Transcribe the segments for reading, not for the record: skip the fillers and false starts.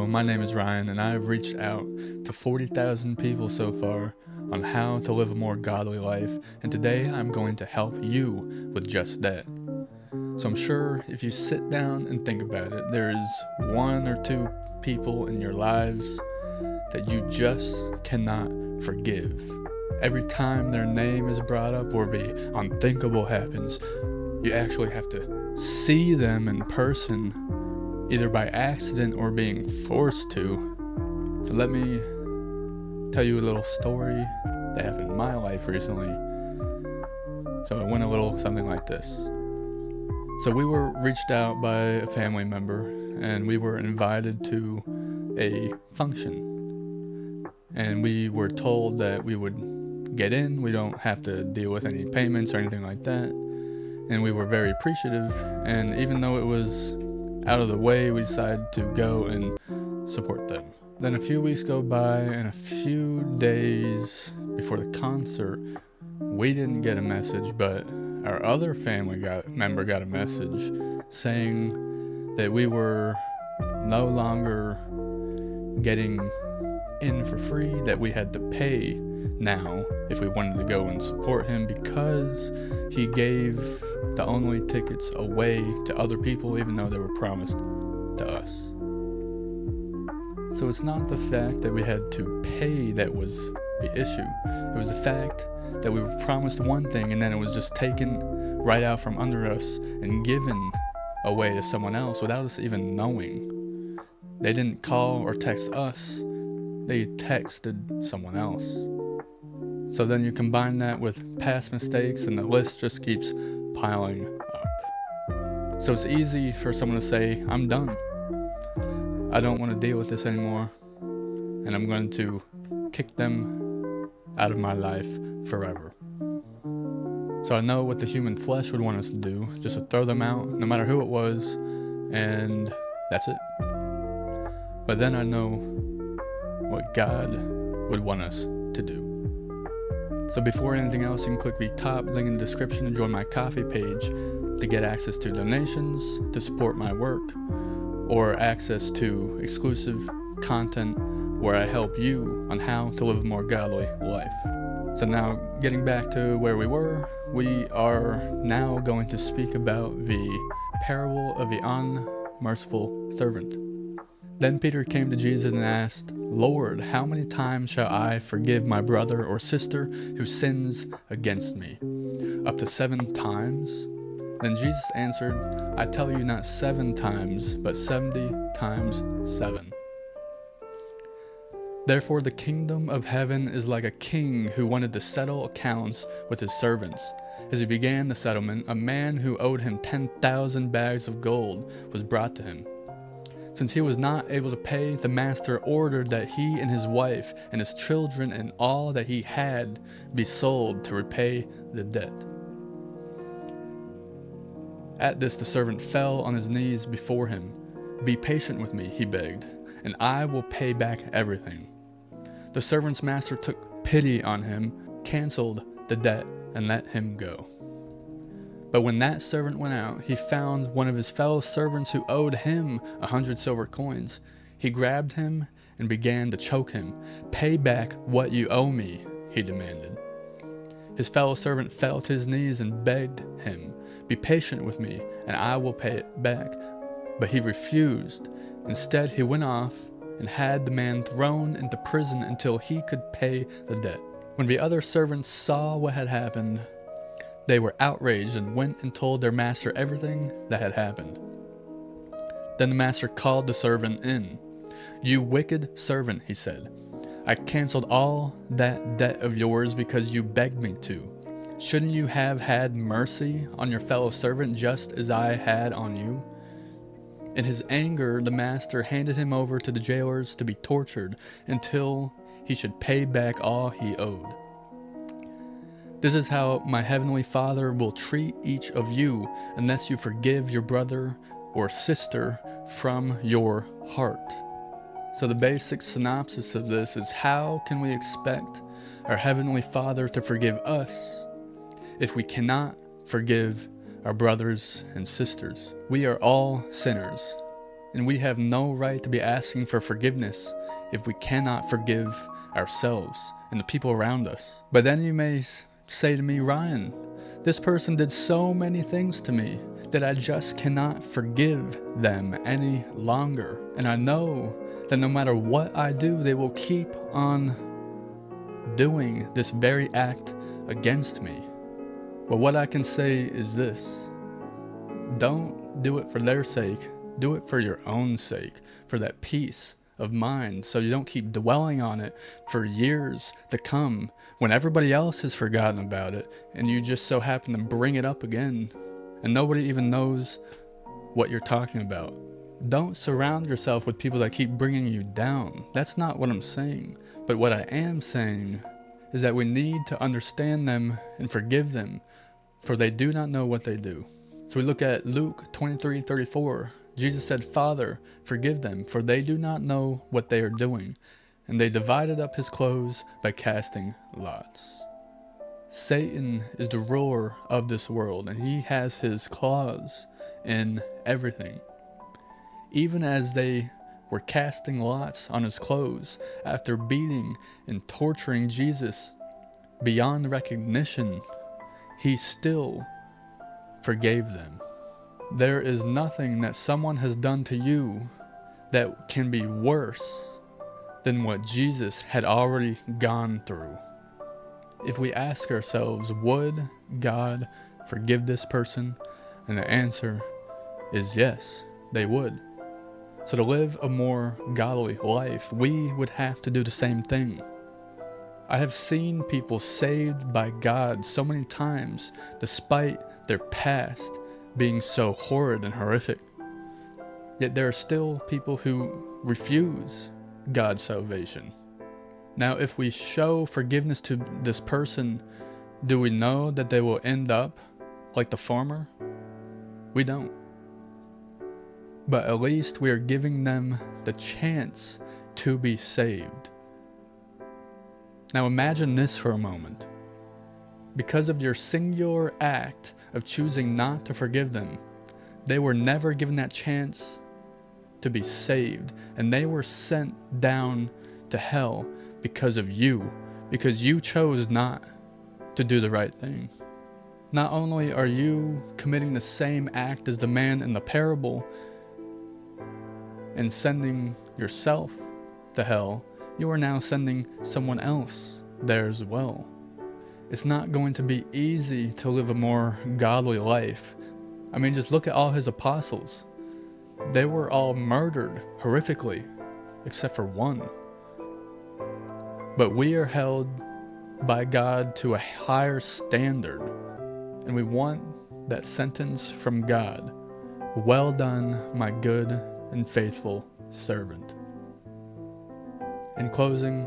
my name is Ryan, and I've reached out to 40,000 people so far on how to live a more godly life, and today I'm going to help you with just that. So I'm sure if you sit down and think about it, there's one or two people in your lives that you just cannot forgive. Every time their name is brought up or the unthinkable happens, you actually have to see them in person, either by accident or being forced to. So let me tell you a little story that happened in my life recently. So it went a little something like this. So we were reached out by a family member, and we were invited to a function. And we were told that we would get in, we don't have to deal with any payments or anything like that. And we were very appreciative, and even though it was out of the way, we decided to go and support them. Then a few weeks go by, and a few days before the concert, we didn't get a message, but our other family member got a message saying that we were no longer getting in for free, that we had to pay now if we wanted to go and support him because he gave the only tickets away to other people even though they were promised to us. So it's not the fact that we had to pay that was the issue. It was the fact that we were promised one thing and then it was just taken right out from under us and given away to someone else without us even knowing. They didn't call or text us, they texted someone else. So then you combine that with past mistakes and the list just keeps piling up. So it's easy for someone to say, I'm done. I don't want to deal with this anymore, and I'm going to kick them out of my life forever. So I know what the human flesh would want us to do, just to throw them out, no matter who it was, and that's it. But then I know what God would want us to do. So before anything else, you can click the top link in the description and join my coffee page to get access to donations, to support my work, or access to exclusive content where I help you on how to live a more godly life. So now, getting back to where we were, we are now going to speak about the parable of the unmerciful servant. Then Peter came to Jesus and asked, Lord, how many times shall I forgive my brother or sister who sins against me? Up to 7 times? Then Jesus answered, I tell you not 7 times, but 70 times 7. Therefore the kingdom of heaven is like a king who wanted to settle accounts with his servants. As he began the settlement, a man who owed him 10,000 bags of gold was brought to him. Since he was not able to pay, the master ordered that he and his wife and his children and all that he had be sold to repay the debt. At this the servant fell on his knees before him. Be patient with me, he begged, and I will pay back everything. The servant's master took pity on him, canceled the debt, and let him go. But when that servant went out, he found one of his fellow servants who owed him 100 silver coins. He grabbed him and began to choke him. Pay back what you owe me, he demanded. His fellow servant fell to his knees and begged him, be patient with me, and I will pay it back. But he refused. Instead, he went off and had the man thrown into prison until he could pay the debt. When the other servants saw what had happened, they were outraged and went and told their master everything that had happened. Then the master called the servant in. You wicked servant, he said. I canceled all that debt of yours because you begged me to. Shouldn't you have had mercy on your fellow servant just as I had on you? In his anger, the master handed him over to the jailers to be tortured until he should pay back all he owed. This is how my heavenly Father will treat each of you unless you forgive your brother or sister from your heart. So the basic synopsis of this is, how can we expect our heavenly Father to forgive us if we cannot forgive our brothers and sisters? We are all sinners. And we have no right to be asking for forgiveness if we cannot forgive ourselves and the people around us. But then you may say to me, Ryan, this person did so many things to me that I just cannot forgive them any longer. And I know that no matter what I do, they will keep on doing this very act against me. But what I can say is this: don't do it for their sake. Do it for your own sake, for that peace of mind, so you don't keep dwelling on it for years to come when everybody else has forgotten about it and you just so happen to bring it up again and nobody even knows what you're talking about. Don't surround yourself with people that keep bringing you down. That's not what I'm saying. But what I am saying is that we need to understand them and forgive them, for they do not know what they do. So we look at Luke 23:34. Jesus said, Father, forgive them, for they do not know what they are doing. And they divided up his clothes by casting lots. Satan is the ruler of this world, and he has his claws in everything. Even as they were casting lots on his clothes after beating and torturing Jesus beyond recognition, he still forgave them. There is nothing that someone has done to you that can be worse than what Jesus had already gone through. If we ask ourselves, would God forgive this person? And the answer is yes, they would. So to live a more godly life, we would have to do the same thing. I have seen people saved by God so many times, despite their past being so horrid and horrific. Yet there are still people who refuse God's salvation. Now, if we show forgiveness to this person, do we know that they will end up like the farmer? We don't. But at least we are giving them the chance to be saved. Now imagine this for a moment. Because of your singular act of choosing not to forgive them, they were never given that chance to be saved, and they were sent down to hell because of you, because you chose not to do the right thing. Not only are you committing the same act as the man in the parable and sending yourself to hell, you are now sending someone else there as well. It's not going to be easy to live a more godly life. I mean, just look at all his apostles. They were all murdered horrifically, except for one. But we are held by God to a higher standard, and we want that sentence from God: well done, my good and faithful servant. In closing,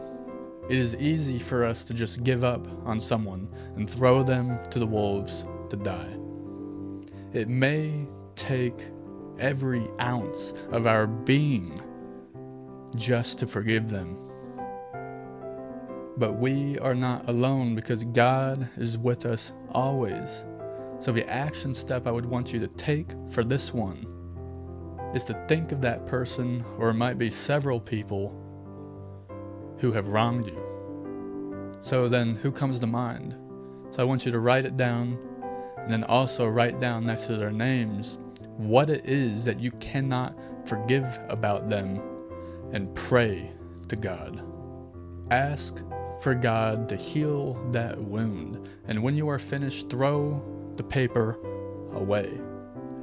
it is easy for us to just give up on someone and throw them to the wolves to die. It may take every ounce of our being just to forgive them. But we are not alone, because God is with us always. So the action step I would want you to take for this one is to think of that person, or it might be several people, who have wronged you. So then who comes to mind? So I want you to write it down, and then also write down next to their names what it is that you cannot forgive about them, and pray to God. Ask for God to heal that wound, and when you are finished, throw the paper away,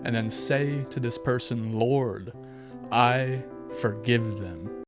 and then say to this person, Lord, I forgive them.